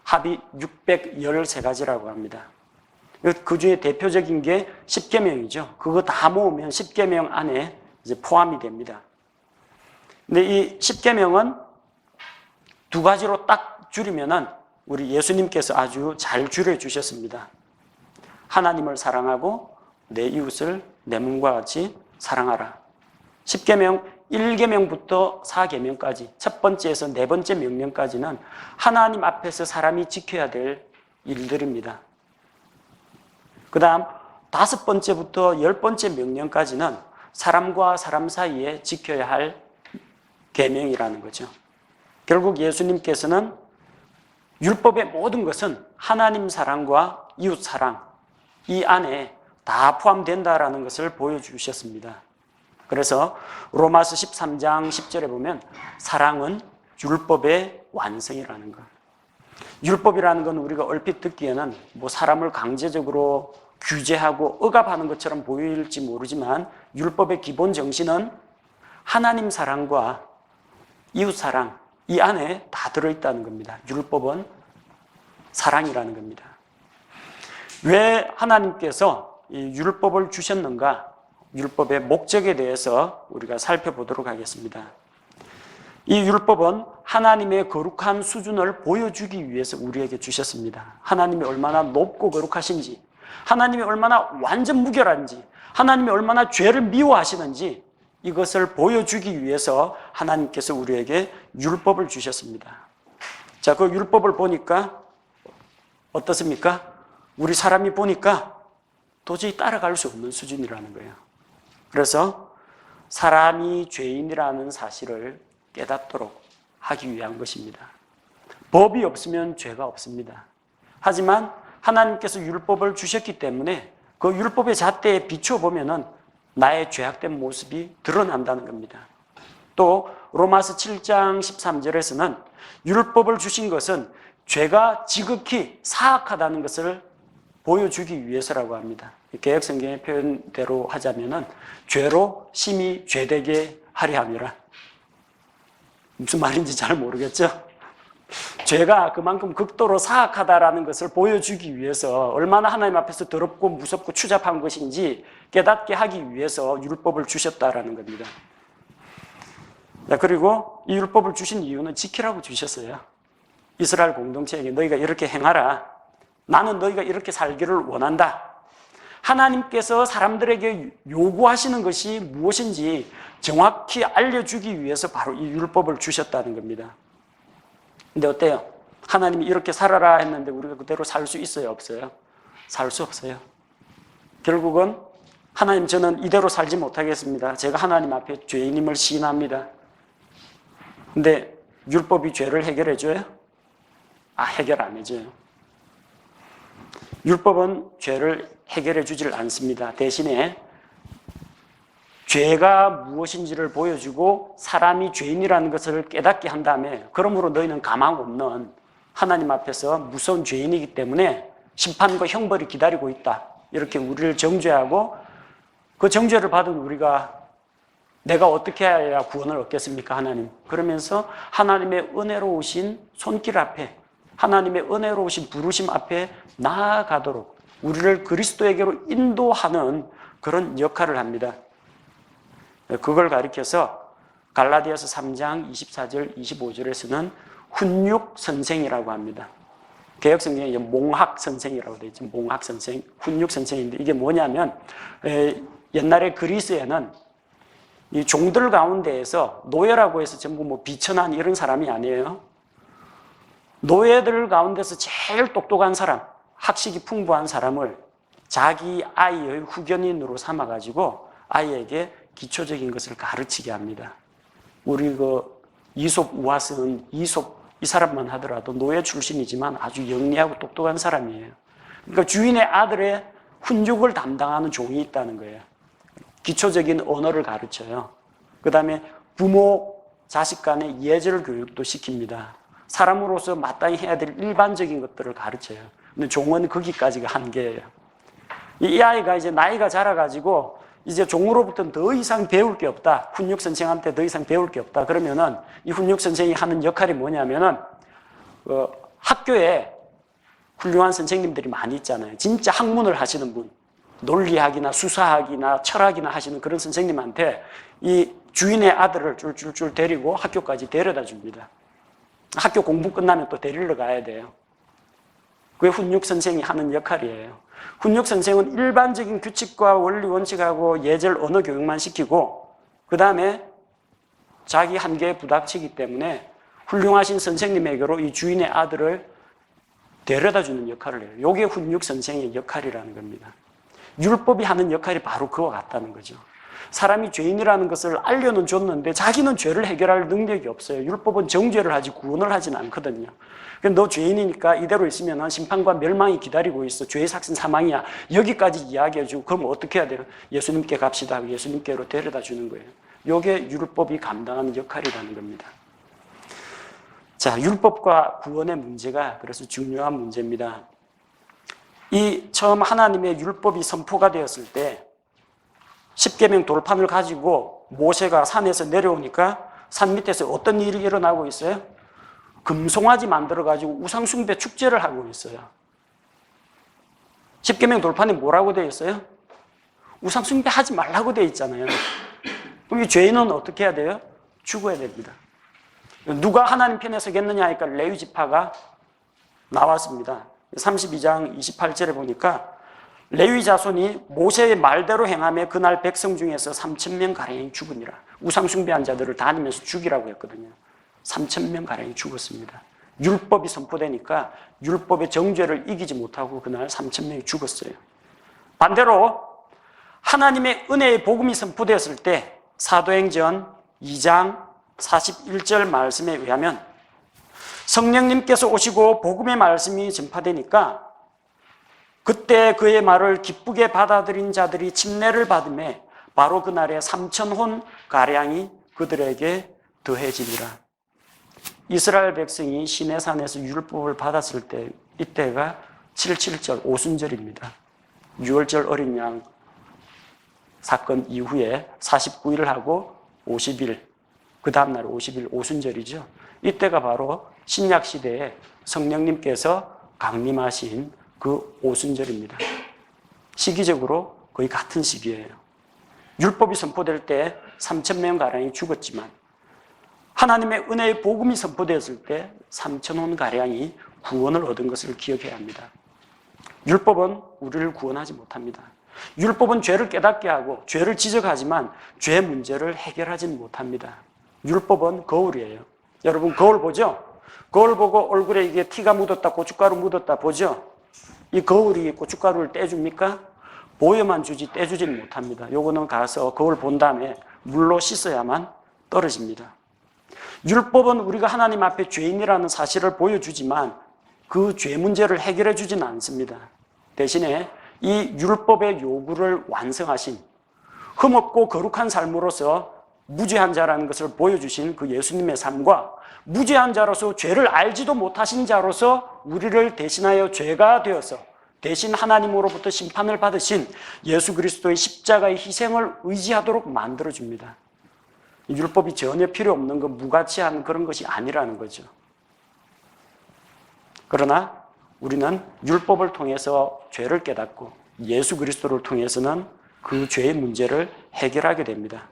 합이 613가지라고 합니다. 그 중에 대표적인 게 10계명이죠. 그거 다 모으면 10계명 안에 이제 포함이 됩니다. 근데 이 10계명은 두 가지로 딱 줄이면은 우리 예수님께서 아주 잘 줄여주셨습니다. 하나님을 사랑하고 내 이웃을 내 몸과 같이 사랑하라. 10계명 1계명부터 4계명까지 첫 번째에서 네 번째 명령까지는 하나님 앞에서 사람이 지켜야 될 일들입니다. 그 다음 5번째부터 10번째 명령까지는 사람과 사람 사이에 지켜야 할 계명이라는 거죠. 결국 예수님께서는 율법의 모든 것은 하나님 사랑과 이웃 사랑 이 안에 다 포함된다라는 것을 보여주셨습니다. 그래서 로마서 13장 10절에 보면 사랑은 율법의 완성이라는 것. 율법이라는 건 우리가 얼핏 듣기에는 뭐 사람을 강제적으로 규제하고 억압하는 것처럼 보일지 모르지만 율법의 기본 정신은 하나님 사랑과 이웃 사랑 이 안에 다 들어있다는 겁니다. 율법은 사랑이라는 겁니다. 왜 하나님께서 이 율법을 주셨는가? 율법의 목적에 대해서 우리가 살펴보도록 하겠습니다. 이 율법은 하나님의 거룩한 수준을 보여주기 위해서 우리에게 주셨습니다. 하나님이 얼마나 높고 거룩하신지, 하나님이 얼마나 완전 무결한지, 하나님이 얼마나 죄를 미워하시는지 이것을 보여주기 위해서 하나님께서 우리에게 율법을 주셨습니다. 자, 그 율법을 보니까 어떻습니까? 우리 사람이 보니까 도저히 따라갈 수 없는 수준이라는 거예요. 그래서 사람이 죄인이라는 사실을 깨닫도록 하기 위한 것입니다. 법이 없으면 죄가 없습니다. 하지만 하나님께서 율법을 주셨기 때문에 그 율법의 잣대에 비춰보면은 나의 죄악된 모습이 드러난다는 겁니다. 또 로마서 7장 13절에서는 율법을 주신 것은 죄가 지극히 사악하다는 것을 보여주기 위해서라고 합니다. 개역성경의 표현대로 하자면은 죄로 심히 죄되게 하려 함이라. 무슨 말인지 잘 모르겠죠? 죄가 그만큼 극도로 사악하다라는 것을 보여주기 위해서 얼마나 하나님 앞에서 더럽고 무섭고 추잡한 것인지 깨닫게 하기 위해서 율법을 주셨다라는 겁니다. 그리고 이 율법을 주신 이유는 지키라고 주셨어요. 이스라엘 공동체에게 너희가 이렇게 행하라. 나는 너희가 이렇게 살기를 원한다. 하나님께서 사람들에게 요구하시는 것이 무엇인지 정확히 알려주기 위해서 바로 이 율법을 주셨다는 겁니다. 근데 어때요? 하나님이 이렇게 살아라 했는데 우리가 그대로 살 수 있어요? 없어요? 살 수 없어요. 결국은 하나님, 저는 이대로 살지 못하겠습니다. 제가 하나님 앞에 죄인임을 시인합니다. 근데 율법이 죄를 해결해 줘요? 해결 안 해줘요. 율법은 죄를 해결해 주질 않습니다. 대신에 죄가 무엇인지를 보여주고 사람이 죄인이라는 것을 깨닫게 한 다음에 그러므로 너희는 가망 없는 하나님 앞에서 무서운 죄인이기 때문에 심판과 형벌이 기다리고 있다. 이렇게 우리를 정죄하고 그 정죄를 받은 우리가 내가 어떻게 해야 구원을 얻겠습니까, 하나님? 그러면서 하나님의 은혜로우신 손길 앞에 하나님의 은혜로우신 부르심 앞에 나아가도록 우리를 그리스도에게로 인도하는 그런 역할을 합니다. 그걸 가리켜서 갈라디아서 3장 24절 25절에서는 훈육 선생이라고 합니다. 개역성경에 몽학 선생이라고 되어 있죠. 몽학 선생, 훈육 선생인데 이게 뭐냐면 옛날에 그리스에는 이 종들 가운데에서 노예라고 해서 전부 비천한 이런 사람이 아니에요. 노예들 가운데서 제일 똑똑한 사람, 학식이 풍부한 사람을 자기 아이의 후견인으로 삼아가지고 아이에게 기초적인 것을 가르치게 합니다. 우리 이솝 우화스는 이솝 이 사람만 하더라도 노예 출신이지만 아주 영리하고 똑똑한 사람이에요. 그러니까 주인의 아들의 훈육을 담당하는 종이 있다는 거예요. 기초적인 언어를 가르쳐요. 그 다음에 부모, 자식 간의 예절 교육도 시킵니다. 사람으로서 마땅히 해야 될 일반적인 것들을 가르쳐요. 근데 종은 거기까지가 한계예요. 이 아이가 이제 나이가 자라가지고 이제 종으로부터는 더 이상 배울 게 없다. 훈육 선생한테 더 이상 배울 게 없다. 그러면은 이 훈육 선생이 하는 역할이 뭐냐면은 학교에 훌륭한 선생님들이 많이 있잖아요. 진짜 학문을 하시는 분, 논리학이나 수사학이나 철학이나 하시는 그런 선생님한테 이 주인의 아들을 쫄쫄쫄 데리고 학교까지 데려다 줍니다. 학교 공부 끝나면 또 데리러 가야 돼요. 그게 훈육 선생이 하는 역할이에요. 훈육 선생은 일반적인 규칙과 원리 원칙하고 예절 언어 교육만 시키고 그 다음에 자기 한계에 부닥치기 때문에 훌륭하신 선생님에게로 이 주인의 아들을 데려다 주는 역할을 해요. 이게 훈육 선생의 역할이라는 겁니다. 율법이 하는 역할이 바로 그와 같다는 거죠. 사람이 죄인이라는 것을 알려는 줬는데 자기는 죄를 해결할 능력이 없어요. 율법은 정죄를 하지 구원을 하진 않거든요. 너 죄인이니까 이대로 있으면 심판과 멸망이 기다리고 있어. 죄의 삭신 사망이야. 여기까지 이야기해주고 그럼 어떻게 해야 돼요? 예수님께 갑시다 하고 예수님께로 데려다 주는 거예요. 이게 율법이 감당하는 역할이라는 겁니다. 자, 율법과 구원의 문제가 그래서 중요한 문제입니다. 이 처음 하나님의 율법이 선포가 되었을 때 십계명 돌판을 가지고 모세가 산에서 내려오니까 산 밑에서 어떤 일이 일어나고 있어요? 금송아지 만들어가지고 우상숭배 축제를 하고 있어요. 십계명 돌판에 뭐라고 되어 있어요? 우상숭배 하지 말라고 되어 있잖아요. 그럼 이 죄인은 어떻게 해야 돼요? 죽어야 됩니다. 누가 하나님 편에 서겠느냐 하니까 레위 지파가 나왔습니다. 32장 28절에 보니까 레위 자손이 모세의 말대로 행하며 그날 백성 중에서 3,000명가량이 죽으니라. 우상숭배한 자들을 다니면서 죽이라고 했거든요. 3,000명가량이 죽었습니다. 율법이 선포되니까 율법의 정죄를 이기지 못하고 그날 3,000명이 죽었어요. 반대로 하나님의 은혜의 복음이 선포되었을 때 사도행전 2장 41절 말씀에 의하면 성령님께서 오시고 복음의 말씀이 전파되니까 그때 그의 말을 기쁘게 받아들인 자들이 침례를 받음에 바로 그날에 3,000혼 가량이 그들에게 더해지니라. 이스라엘 백성이 시내산에서 율법을 받았을 때 이때가 77절 오순절입니다. 6월절 어린 양 사건 이후에 49일 하고 50일, 그 다음날 50일 오순절이죠. 이때가 바로 신약 시대에 성령님께서 강림하신 그 오순절입니다. 시기적으로 거의 같은 시기예요. 율법이 선포될 때 3,000명가량이 죽었지만 하나님의 은혜의 복음이 선포되었을 때 3,000혼가량이 구원을 얻은 것을 기억해야 합니다. 율법은 우리를 구원하지 못합니다. 율법은 죄를 깨닫게 하고 죄를 지적하지만 죄 문제를 해결하지는 못합니다. 율법은 거울이에요. 여러분 거울 보죠? 거울 보고 얼굴에 이게 티가 묻었다, 고춧가루 묻었다 보죠? 이 거울이 고춧가루를 떼줍니까? 보여만 주지 떼주지는 못합니다. 요거는 가서 거울 본 다음에 물로 씻어야만 떨어집니다. 율법은 우리가 하나님 앞에 죄인이라는 사실을 보여주지만 그 죄 문제를 해결해 주지는 않습니다. 대신에 이 율법의 요구를 완성하신 흠없고 거룩한 삶으로서 무죄한 자라는 것을 보여주신 그 예수님의 삶과 무죄한 자로서 죄를 알지도 못하신 자로서 우리를 대신하여 죄가 되어서 대신 하나님으로부터 심판을 받으신 예수 그리스도의 십자가의 희생을 의지하도록 만들어줍니다. 율법이 전혀 필요 없는 것, 무가치한 그런 것이 아니라는 거죠. 그러나 우리는 율법을 통해서 죄를 깨닫고 예수 그리스도를 통해서는 그 죄의 문제를 해결하게 됩니다.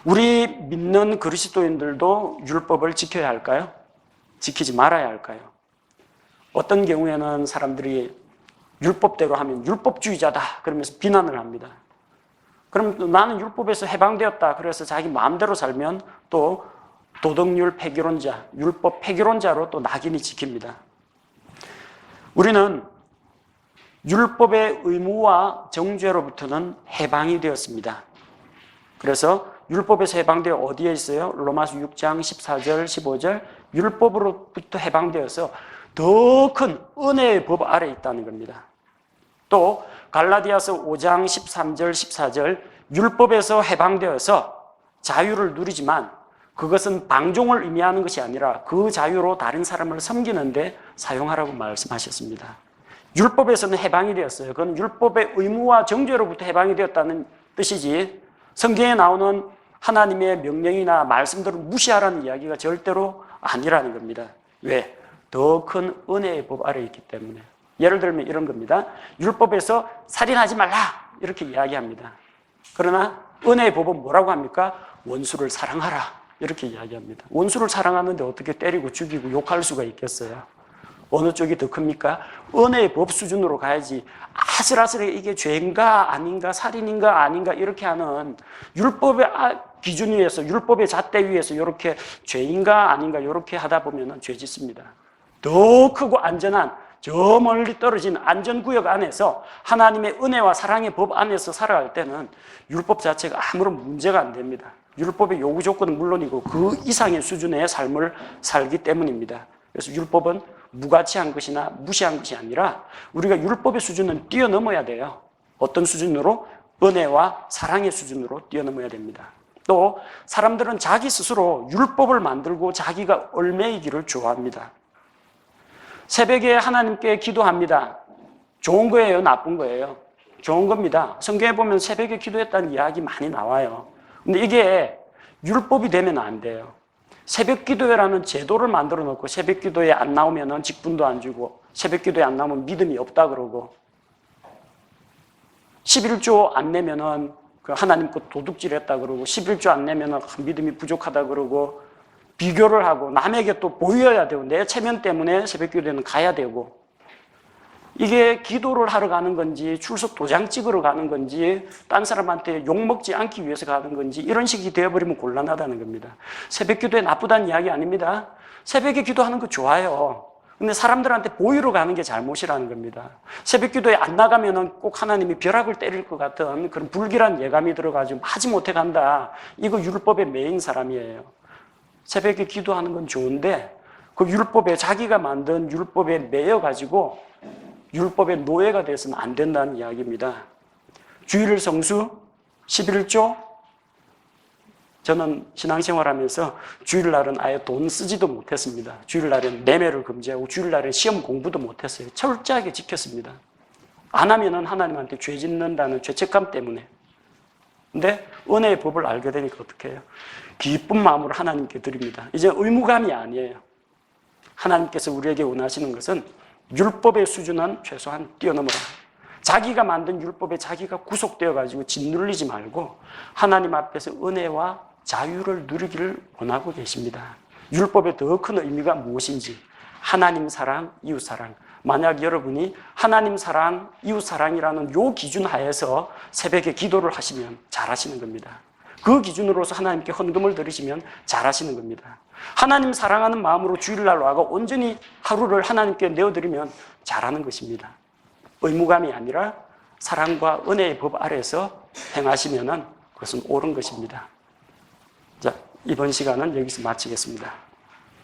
우리 믿는 그리스도인들도 율법을 지켜야 할까요? 지키지 말아야 할까요? 어떤 경우에는 사람들이 율법대로 하면 율법주의자다 그러면서 비난을 합니다. 그럼 나는 율법에서 해방되었다 그래서 자기 마음대로 살면 또 도덕률 폐기론자, 율법 폐기론자로 또 낙인이 찍힙니다. 우리는 율법의 의무와 정죄로부터는 해방이 되었습니다. 그래서 율법에서 해방되어 어디에 있어요? 로마서 6장 14절 15절 율법으로부터 해방되어서 더 큰 은혜의 법 아래 있다는 겁니다. 또 갈라디아서 5장 13절 14절 율법에서 해방되어서 자유를 누리지만 그것은 방종을 의미하는 것이 아니라 그 자유로 다른 사람을 섬기는데 사용하라고 말씀하셨습니다. 율법에서는 해방이 되었어요. 그건 율법의 의무와 정죄로부터 해방이 되었다는 뜻이지 성경에 나오는 하나님의 명령이나 말씀들을 무시하라는 이야기가 절대로 아니라는 겁니다. 왜? 더 큰 은혜의 법 아래 있기 때문에. 예를 들면 이런 겁니다. 율법에서 살인하지 말라 이렇게 이야기합니다. 그러나 은혜의 법은 뭐라고 합니까? 원수를 사랑하라 이렇게 이야기합니다. 원수를 사랑하는데 어떻게 때리고 죽이고 욕할 수가 있겠어요? 어느 쪽이 더 큽니까? 은혜의 법 수준으로 가야지 아슬아슬하게 이게 죄인가 아닌가 살인인가 아닌가 이렇게 하는 율법의 기준 위에서 율법의 잣대 위에서 이렇게 죄인가 아닌가 이렇게 하다 보면 죄 짓습니다. 더 크고 안전한 저 멀리 떨어진 안전구역 안에서 하나님의 은혜와 사랑의 법 안에서 살아갈 때는 율법 자체가 아무런 문제가 안 됩니다. 율법의 요구 조건은 물론이고 그 이상의 수준의 삶을 살기 때문입니다. 그래서 율법은 무가치한 것이나 무시한 것이 아니라 우리가 율법의 수준은 뛰어넘어야 돼요. 어떤 수준으로? 은혜와 사랑의 수준으로 뛰어넘어야 됩니다. 또 사람들은 자기 스스로 율법을 만들고 자기가 얽매이기를 좋아합니다. 새벽에 하나님께 기도합니다. 좋은 거예요? 나쁜 거예요? 좋은 겁니다. 성경에 보면 새벽에 기도했다는 이야기 많이 나와요. 근데 이게 율법이 되면 안 돼요. 새벽 기도회라는 제도를 만들어 놓고 새벽 기도에 안 나오면 직분도 안 주고 새벽 기도에 안 나오면 믿음이 없다 그러고 11조 안 내면은 하나님 것 도둑질 했다 그러고 11조 안 내면은 믿음이 부족하다 그러고 비교를 하고 남에게 또 보여야 되고 내 체면 때문에 새벽 기도회는 가야 되고 이게 기도를 하러 가는 건지 출석 도장 찍으러 가는 건지 딴 사람한테 욕먹지 않기 위해서 가는 건지 이런 식이 되어버리면 곤란하다는 겁니다. 새벽 기도회 나쁘다는 이야기 아닙니다. 새벽에 기도하는 거 좋아요. 근데 사람들한테 보이러 가는 게 잘못이라는 겁니다. 새벽 기도에 안 나가면은 꼭 하나님이 벼락을 때릴 것 같은 그런 불길한 예감이 들어가지고 하지 못해 간다. 이거 율법에 매인 사람이에요. 새벽에 기도하는 건 좋은데 그 율법에 자기가 만든 율법에 매여가지고 율법의 노예가 돼서는 안 된다는 이야기입니다. 주일을 성수, 11조. 저는 신앙생활하면서 주일날은 아예 돈 쓰지도 못했습니다. 주일날은 매매를 금지하고 주일날은 시험 공부도 못했어요. 철저하게 지켰습니다. 안 하면은 하나님한테 죄 짓는다는 죄책감 때문에. 근데 은혜의 법을 알게 되니까 어떻게 해요? 기쁜 마음으로 하나님께 드립니다. 이제 의무감이 아니에요. 하나님께서 우리에게 원하시는 것은 율법의 수준은 최소한 뛰어넘어라. 자기가 만든 율법에 자기가 구속되어가지고 짓눌리지 말고 하나님 앞에서 은혜와 자유를 누리기를 원하고 계십니다. 율법의 더 큰 의미가 무엇인지, 하나님 사랑, 이웃 사랑. 만약 여러분이 하나님 사랑, 이웃 사랑이라는 요 기준 하에서 새벽에 기도를 하시면 잘하시는 겁니다. 그 기준으로서 하나님께 헌금을 드리시면 잘하시는 겁니다. 하나님 사랑하는 마음으로 주일날 와가 온전히 하루를 하나님께 내어드리면 잘하는 것입니다. 의무감이 아니라 사랑과 은혜의 법 아래에서 행하시면 그것은 옳은 것입니다. 자, 이번 시간은 여기서 마치겠습니다.